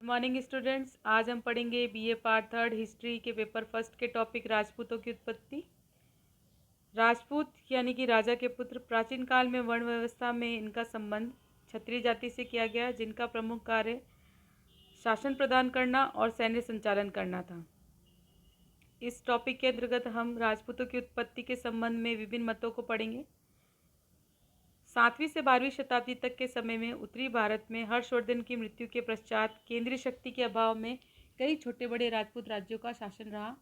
Morning students, आज हम पढ़ेंगे बीए पार्ट थर्ड हिस्ट्री के पेपर फर्स्ट के टॉपिक राजपूतों की उत्पत्ति। राजपूत यानी कि राजा के पुत्र। प्राचीन काल में वर्ण व्यवस्था में इनका संबंध क्षत्रिय जाति से किया गया, जिनका प्रमुख कार्य शासन प्रदान करना और सैन्य संचालन करना था। इस टॉपिक के अंतर्गत हम राजपूतों की उत्पत्ति के संबंध में विभिन्न मतों को पढ़ेंगे। 7वीं से 12वीं शताब्दी तक के समय में उत्तरी भारत में हर्षवर्धन की मृत्यु के पश्चात केंद्रीय शक्ति के अभाव में कई छोटे बड़े राजपूत राज्यों का शासन रहा,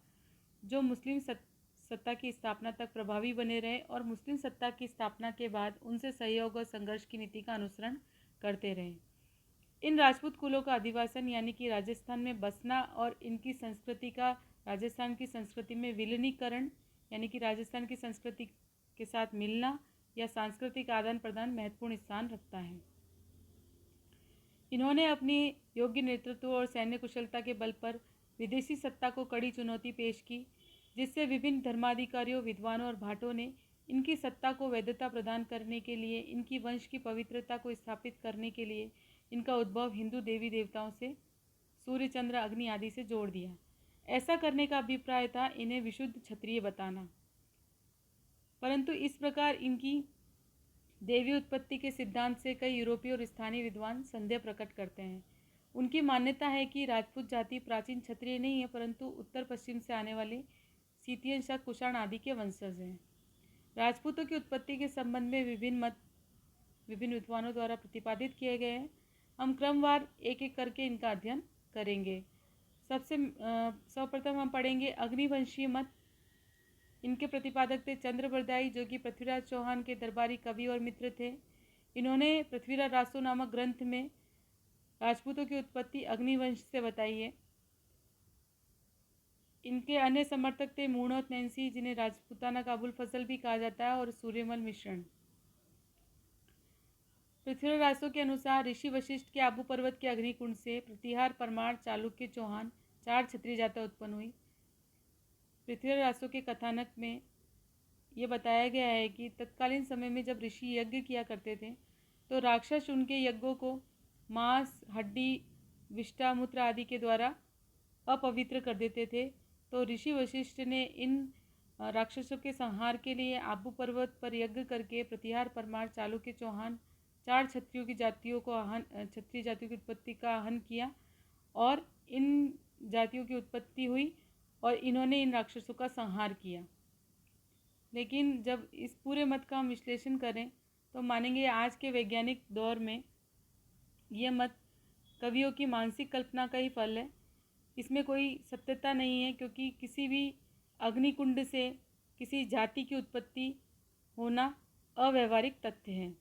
जो मुस्लिम सत्ता की स्थापना तक प्रभावी बने रहे और मुस्लिम सत्ता की स्थापना के बाद उनसे सहयोग और संघर्ष की नीति का अनुसरण करते रहे। इन राजपूत कुलों का अधिवासन यानी कि राजस्थान में बसना और इनकी संस्कृति का राजस्थान की संस्कृति में विलीनीकरण यानी कि राजस्थान की संस्कृति के साथ मिलना या सांस्कृतिक आदान प्रदान महत्वपूर्ण स्थान रखता है। इन्होंने अपनी योग्य नेतृत्व और सैन्य कुशलता के बल पर विदेशी सत्ता को कड़ी चुनौती पेश की, जिससे विभिन्न धर्माधिकारियों, विद्वानों और भाटों ने इनकी सत्ता को वैधता प्रदान करने के लिए, इनकी वंश की पवित्रता को स्थापित करने के लिए इनका उद्भव हिंदू देवी देवताओं से, सूर्य, चंद्र, अग्नि आदि से जोड़ दिया। ऐसा करने का अभिप्राय था इन्हें विशुद्ध क्षत्रिय बताना। परंतु इस प्रकार इनकी देवी उत्पत्ति के सिद्धांत से कई यूरोपीय और स्थानीय विद्वान संदेह प्रकट करते हैं। उनकी मान्यता है कि राजपूत जाति प्राचीन क्षत्रिय नहीं है, परंतु उत्तर पश्चिम से आने वाले सीतियन, शक, कुषाण आदि के वंशज हैं। राजपूतों की उत्पत्ति के संबंध में विभिन्न मत विभिन्न विद्वानों द्वारा प्रतिपादित किए गए हैं। हम क्रमवार एक एक करके इनका अध्ययन करेंगे। सर्वप्रथम हम पढ़ेंगे अग्निवंशीय मत। इनके प्रतिपादक थे चंद्रबरदाई, जो कि पृथ्वीराज चौहान के दरबारी कवि और मित्र थे। इन्होंने पृथ्वीराज रासो नामक ग्रंथ में राजपूतों की उत्पत्ति अग्निवंश से बताई है। इनके अन्य समर्थक थे मूणोत नैन्सी, जिन्हें राजपूताना का अबुल फजल भी कहा जाता है, और सूर्यमल मिश्रण। पृथ्वीराज रासो के अनुसार ऋषि वशिष्ठ के आबू पर्वत के अग्निकुंड से प्रतिहार, परमार, चालुक्य, चौहान 4 क्षत्रिय जातियां उत्पन्न हुई। पृथ्वीराज रासो के कथानक में यह बताया गया है कि तत्कालीन समय में जब ऋषि यज्ञ किया करते थे, तो राक्षस उनके यज्ञों को मांस, हड्डी, विष्ठा, मूत्र आदि के द्वारा अपवित्र कर देते थे। तो ऋषि वशिष्ठ ने इन राक्षसों के संहार के लिए आबू पर्वत पर यज्ञ करके प्रतिहार, परमार, चालुक्य, चौहान 4 क्षत्रियों की जातियों को क्षत्रिय जातियों की उत्पत्ति का आहन किया और इन जातियों की उत्पत्ति हुई और इन्होंने इन राक्षसों का संहार किया। लेकिन जब इस पूरे मत का हम विश्लेषण करें तो मानेंगे आज के वैज्ञानिक दौर में यह मत कवियों की मानसिक कल्पना का ही फल है। इसमें कोई सत्यता नहीं है, क्योंकि किसी भी अग्निकुंड से किसी जाति की उत्पत्ति होना अव्यवहारिक तथ्य है।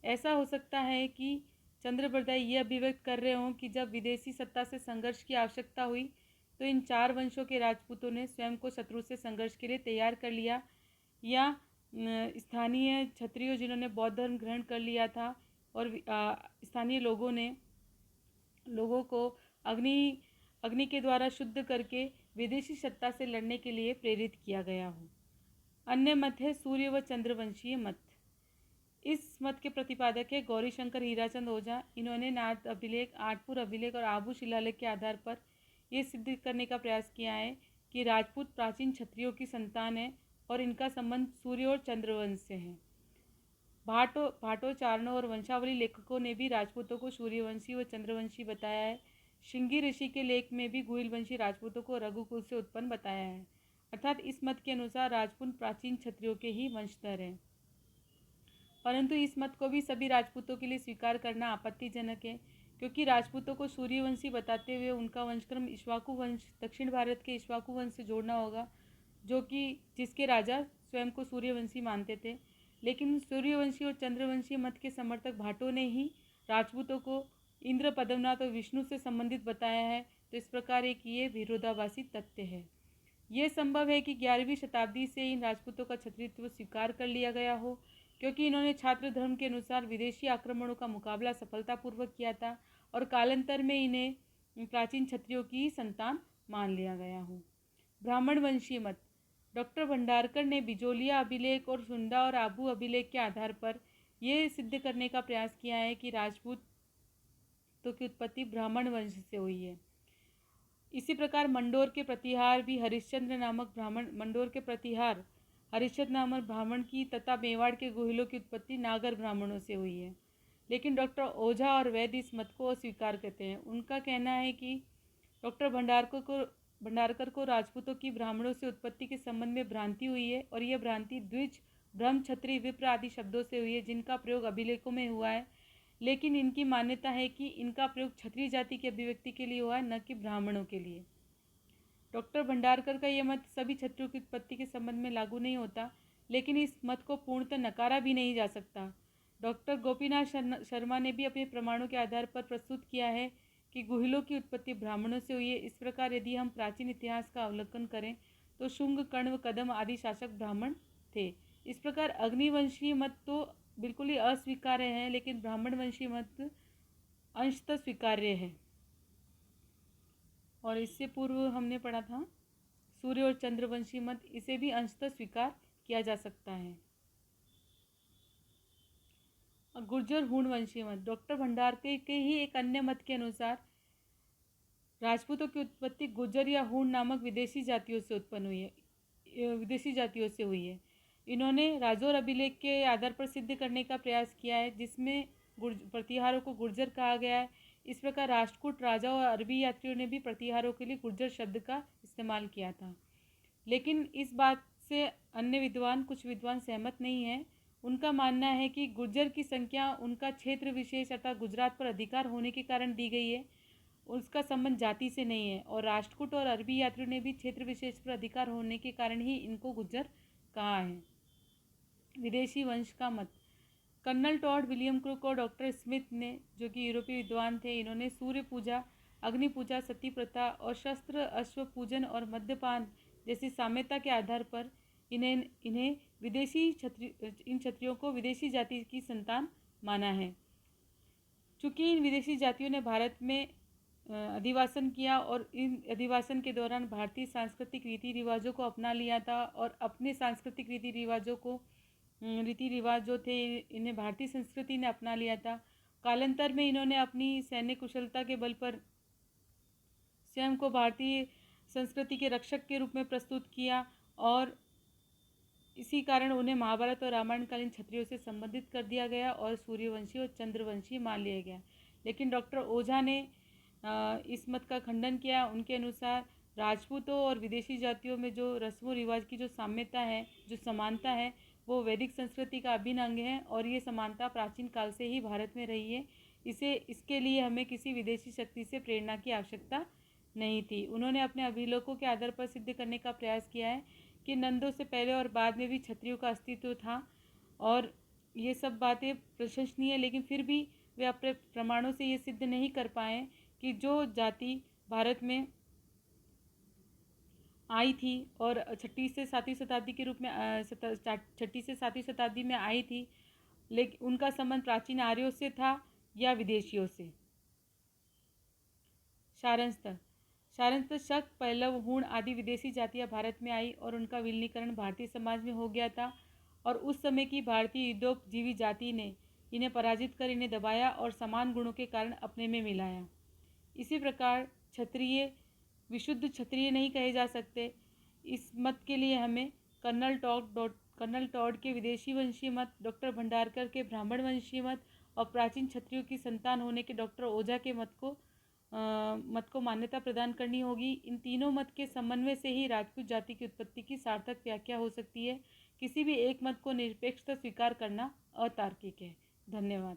ऐसा हो सकता है कि चंद्रबरदाई ये अभिव्यक्त कर रहे हों कि जब विदेशी सत्ता से संघर्ष की आवश्यकता हुई तो इन 4 वंशों के राजपूतों ने स्वयं को शत्रु से संघर्ष के लिए तैयार कर लिया, या स्थानीय क्षत्रियों जिन्होंने बौद्ध धर्म ग्रहण कर लिया था और स्थानीय लोगों को अग्नि के द्वारा शुद्ध करके विदेशी सत्ता से लड़ने के लिए प्रेरित किया गया हो। अन्य मत है सूर्य व चंद्रवंशीय मत। इस मत के प्रतिपादक है गौरीशंकर हीराचंद ओझा। इन्होंने नाथ अभिलेख, आठपुर अभिलेख और आबू शिलालेख के आधार पर यह सिद्ध करने का प्रयास किया है कि राजपूत प्राचीन क्षत्रियों की संतान है और इनका संबंध सूर्य और चंद्रवंश से है। भाटो, चारणों और वंशावली लेखकों ने भी राजपूतों को सूर्यवंशी व चंद्रवंशी बताया है। श्रृंगी ऋषि के लेख में भी गुहिलवंशी राजपूतों को रघुकुल से उत्पन्न बताया है। अर्थात इस मत के अनुसार राजपूत प्राचीन क्षत्रियों के ही वंशधर हैं। परंतु इस मत को भी सभी राजपूतों के लिए स्वीकार करना आपत्तिजनक है, क्योंकि राजपूतों को सूर्यवंशी बताते हुए उनका वंशक्रम इक्ष्वाकु वंश, दक्षिण भारत के इक्ष्वाकु वंश से जोड़ना होगा, जो कि जिसके राजा स्वयं को सूर्यवंशी मानते थे। लेकिन सूर्यवंशी और चंद्रवंशी मत के समर्थक भाटों ने ही राजपूतों को इंद्र, पद्मनाथ और विष्णु से संबंधित बताया है। तो इस प्रकार एक ये विरोधाभासी तथ्य है। यह संभव है कि 11वीं शताब्दी से इन राजपूतों का क्षत्रियत्व स्वीकार कर लिया गया हो, क्योंकि इन्होंने छात्र धर्म के अनुसार विदेशी आक्रमणों का मुकाबला सफलतापूर्वक किया था और कालांतर में इन्हें प्राचीन क्षत्रियों की संतान मान लिया गया हो। ब्राह्मण वंशीय मत। डॉक्टर भंडारकर ने बिजोलिया अभिलेख और सुंडा और आबू अभिलेख के आधार पर यह सिद्ध करने का प्रयास किया है कि राजपूत राजपूतों की उत्पत्ति ब्राह्मण वंश से हुई है। इसी प्रकार मंडोर के प्रतिहार हरिश्चंद्र नामक ब्राह्मण की तथा मेवाड़ के गोहिलों की उत्पत्ति नागर ब्राह्मणों से हुई है। लेकिन डॉक्टर ओझा और वैद्य इस मत को अस्वीकार करते हैं। उनका कहना है कि डॉक्टर भंडारकर को राजपूतों की ब्राह्मणों से उत्पत्ति के संबंध में भ्रांति हुई है और यह भ्रांति द्विज, ब्रह्म, क्षत्रिय, विप्र आदि शब्दों से हुई है जिनका प्रयोग अभिलेखों में हुआ है। लेकिन इनकी मान्यता है कि इनका प्रयोग क्षत्रिय जाति की अभिव्यक्ति के लिए हुआ है, न कि ब्राह्मणों के लिए। डॉक्टर भंडारकर का यह मत सभी क्षत्रियों की उत्पत्ति के संबंध में लागू नहीं होता, लेकिन इस मत को पूर्णतः नकारा भी नहीं जा सकता। डॉक्टर गोपीनाथ शर्मा ने भी अपने प्रमाणों के आधार पर प्रस्तुत किया है कि गुहिलों की उत्पत्ति ब्राह्मणों से हुई है। इस प्रकार यदि हम प्राचीन इतिहास का अवलोकन करें तो शुंग, कण्व, कदम आदि शासक ब्राह्मण थे। इस प्रकार अग्निवंशीय मत तो बिल्कुल ही अस्वीकार्य है, लेकिन ब्राह्मणवंशीय मत अंशतः स्वीकार्य है। और इससे पूर्व हमने पढ़ा था सूर्य और चंद्रवंशी मत, इसे भी अंशतः स्वीकार किया जा सकता है। गुर्जर हूण वंशीय मत, डॉक्टर भंडारकर के ही एक अन्य मत के अनुसार राजपूतों की उत्पत्ति गुर्जर या हूण नामक विदेशी जातियों से हुई है। इन्होंने राजौर अभिलेख के आधार पर सिद्ध करने का प्रयास किया है, जिसमें प्रतिहारों को गुर्जर कहा गया है। इस प्रकार राष्ट्रकूट राजा और अरबी यात्रियों ने भी प्रतिहारों के लिए गुर्जर शब्द का इस्तेमाल किया था। लेकिन इस बात से कुछ विद्वान सहमत नहीं हैं। उनका मानना है कि गुर्जर की संख्या उनका क्षेत्र विशेष अर्थात गुजरात पर अधिकार होने के कारण दी गई है, उसका संबंध जाति से नहीं है। और राष्ट्रकूट और अरबी यात्रियों ने भी क्षेत्र विशेष पर अधिकार होने के कारण ही इनको गुर्जर कहा है। विदेशी वंश का मत, कर्नल टॉड, विलियम क्रुक और डॉक्टर स्मिथ ने, जो कि यूरोपीय विद्वान थे, इन्होंने सूर्य पूजा, अग्नि पूजा, सती प्रथा और शस्त्र, अश्व पूजन और मद्यपान जैसी साम्यता के आधार पर इन क्षत्रियों को विदेशी जाति की संतान माना है। चूँकि इन विदेशी जातियों ने भारत में अधिवासन किया और इन अधिवासन के दौरान भारतीय सांस्कृतिक रीति रिवाजों को अपना लिया था और अपने सांस्कृतिक रीति रिवाज जो थे इन्हें भारतीय संस्कृति ने अपना लिया था। कालांतर में इन्होंने अपनी सैन्य कुशलता के बल पर स्वयं को भारतीय संस्कृति के रक्षक के रूप में प्रस्तुत किया और इसी कारण उन्हें महाभारत और रामायण कालीन क्षत्रियों से संबंधित कर दिया गया और सूर्यवंशी और चंद्रवंशी मान लिया गया। लेकिन डॉक्टर ओझा ने इस मत का खंडन किया। उनके अनुसार राजपूतों और विदेशी जातियों में जो रस्मों रिवाज की जो साम्यता है, जो समानता है, वो वैदिक संस्कृति का अभिन्न अंग है और ये समानता प्राचीन काल से ही भारत में रही है। इसके लिए हमें किसी विदेशी शक्ति से प्रेरणा की आवश्यकता नहीं थी। उन्होंने अपने अभिलेखों के आधार पर सिद्ध करने का प्रयास किया है कि नंदों से पहले और बाद में भी क्षत्रियों का अस्तित्व था और ये सब बातें प्रशंसनीय है, लेकिन फिर भी वे अपने प्रमाणों से ये सिद्ध नहीं कर पाए कि जो जाति भारत में आई थी और छठी से सातवीं शताब्दी में आई थी, लेकिन उनका संबंध प्राचीन आर्यों से था या विदेशियों से। सारंगतः शक, पल्लव, हूण आदि विदेशी जातियां भारत में आई और उनका विलीनीकरण भारतीय समाज में हो गया था और उस समय की भारतीय युद्धोपजीवी जाति ने इन्हें पराजित कर इन्हें दबाया और समान गुणों के कारण अपने में मिलाया। इसी प्रकार क्षत्रिय विशुद्ध क्षत्रिय नहीं कहे जा सकते। इस मत के लिए हमें कर्नल टॉड के विदेशी वंशीय मत, डॉक्टर भंडारकर के ब्राह्मण वंशीय मत और प्राचीन क्षत्रियों की संतान होने के डॉक्टर ओझा के मत को मान्यता प्रदान करनी होगी। इन तीनों मत के समन्वय से ही राजपूत जाति की उत्पत्ति की सार्थक व्याख्या हो सकती है। किसी भी एक मत को निरपेक्षता स्वीकार करना अतार्किक है। धन्यवाद।